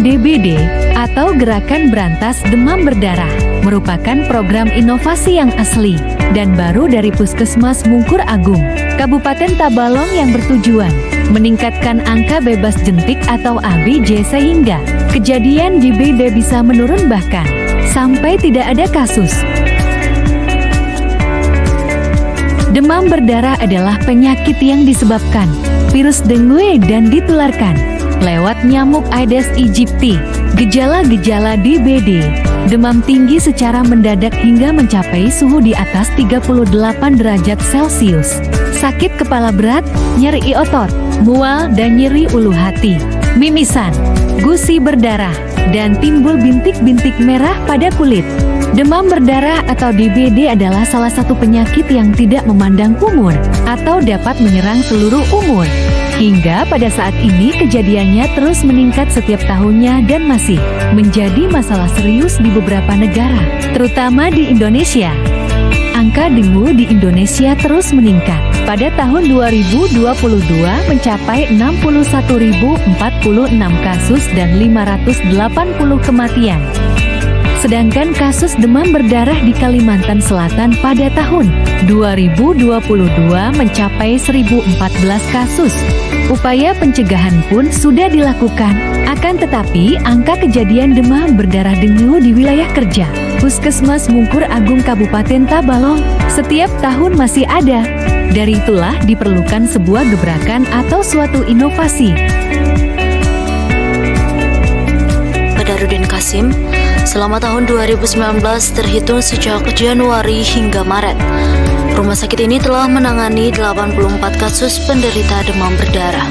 DBD atau Gerakan Berantas Demam Berdarah merupakan program inovasi yang asli dan baru dari Puskesmas Mungkur Agung, Kabupaten Tabalong yang bertujuan meningkatkan angka bebas jentik atau ABJ sehingga kejadian DBD bisa menurun bahkan sampai tidak ada kasus. Demam berdarah adalah penyakit yang disebabkan virus dengue dan ditularkan lewat nyamuk Aedes aegypti. Gejala-gejala DBD: demam tinggi secara mendadak hingga mencapai suhu di atas 38 derajat Celcius, sakit kepala berat, nyeri otot, mual dan nyeri ulu hati, mimisan, gusi berdarah, dan timbul bintik-bintik merah pada kulit. Demam berdarah atau DBD adalah salah satu penyakit yang tidak memandang umur atau dapat menyerang seluruh umur. Hingga pada saat ini kejadiannya terus meningkat setiap tahunnya dan masih menjadi masalah serius di beberapa negara, terutama di Indonesia. Angka dengue di Indonesia terus meningkat. Pada tahun 2022 mencapai 61.046 kasus dan 580 kematian. Sedangkan kasus demam berdarah di Kalimantan Selatan pada tahun 2022 mencapai 1.014 kasus. Upaya pencegahan pun sudah dilakukan, akan tetapi angka kejadian demam berdarah dengue di wilayah kerja Puskesmas Mungkur Agung Kabupaten Tabalong setiap tahun masih ada. Dari itulah diperlukan sebuah gebrakan atau suatu inovasi. Badarudin Kasim, selama tahun 2019 terhitung sejak Januari hingga Maret, rumah sakit ini telah menangani 84 kasus penderita demam berdarah,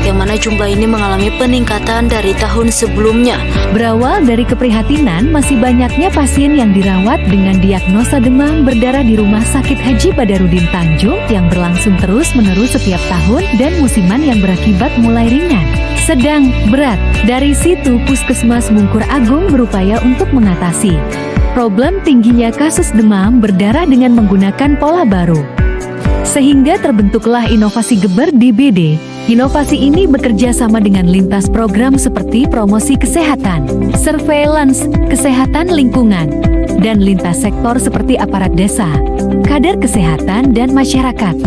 yang mana jumlah ini mengalami peningkatan dari tahun sebelumnya. Berawal dari keprihatinan masih banyaknya pasien yang dirawat dengan diagnosa demam berdarah di Rumah Sakit Haji Badarudin Tanjung yang berlangsung terus-menerus setiap tahun dan musiman yang berakibat mulai ringan, sedang, berat. Dari situ Puskesmas Mungkur Agung berupaya untuk mengatasi problem tingginya kasus demam berdarah dengan menggunakan pola baru. Sehingga terbentuklah inovasi Geber DBD. Inovasi ini bekerja sama dengan lintas program seperti promosi kesehatan, surveillance, kesehatan lingkungan, dan lintas sektor seperti aparat desa, kader kesehatan, dan masyarakat.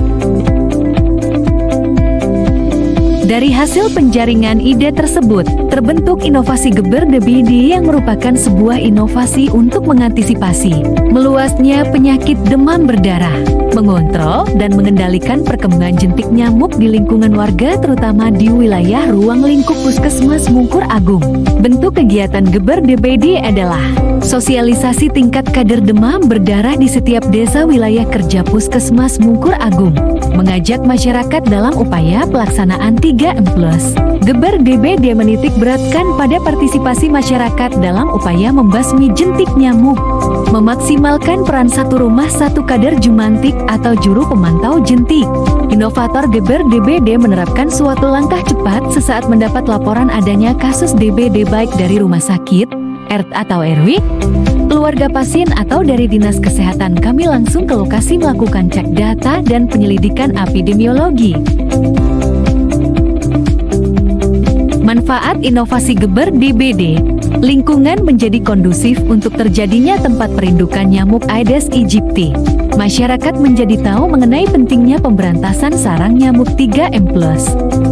Dari hasil penjaringan ide tersebut, terbentuk inovasi Geber DBD yang merupakan sebuah inovasi untuk mengantisipasi meluasnya penyakit demam berdarah, mengontrol dan mengendalikan perkembangan jentik nyamuk di lingkungan warga terutama di wilayah ruang lingkup Puskesmas Mungkur Agung. Bentuk kegiatan Geber DBD adalah sosialisasi tingkat kader demam berdarah di setiap desa wilayah kerja Puskesmas Mungkur Agung, mengajak masyarakat dalam upaya pelaksanaan 3M+. Geber DBD menitik beratkan pada partisipasi masyarakat dalam upaya membasmi jentik nyamuk, memaksimalkan peran satu rumah satu kader jumantik atau juru pemantau jentik. Inovator Geber DBD menerapkan suatu langkah cepat sesaat mendapat laporan adanya kasus DBD baik dari rumah sakit, RT atau RW, keluarga pasien atau dari Dinas Kesehatan. Kami langsung ke lokasi melakukan cek data dan penyelidikan epidemiologi. Manfaat inovasi Geber DBD: lingkungan menjadi kondusif untuk terjadinya tempat perindukan nyamuk Aedes aegypti. Masyarakat menjadi tahu mengenai pentingnya pemberantasan sarang nyamuk 3M+.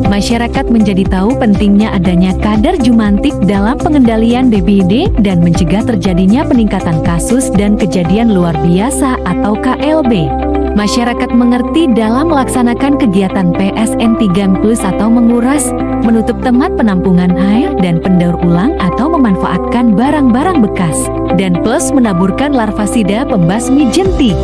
Masyarakat menjadi tahu pentingnya adanya kader jumantik dalam pengendalian DBD dan mencegah terjadinya peningkatan kasus dan kejadian luar biasa atau KLB. Masyarakat mengerti dalam melaksanakan kegiatan PSN 3M+ atau menguras, menutup tempat penampungan air dan pendaur ulang atau memanfaatkan barang-barang bekas, dan plus menaburkan larvasida pembasmi jentik.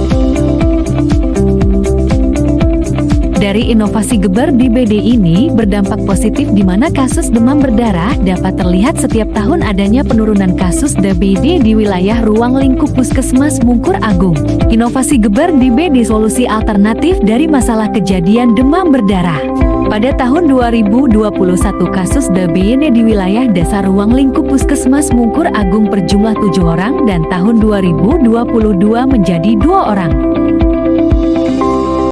Dari inovasi Geber DBD ini berdampak positif di mana kasus demam berdarah dapat terlihat setiap tahun adanya penurunan kasus DBD di wilayah ruang lingkup Puskesmas Mungkur Agung. Inovasi Geber DBD solusi alternatif dari masalah kejadian demam berdarah. Pada tahun 2021 kasus DBD di wilayah desa ruang lingkup Puskesmas Mungkur Agung berjumlah 7 orang dan tahun 2022 menjadi 2 orang.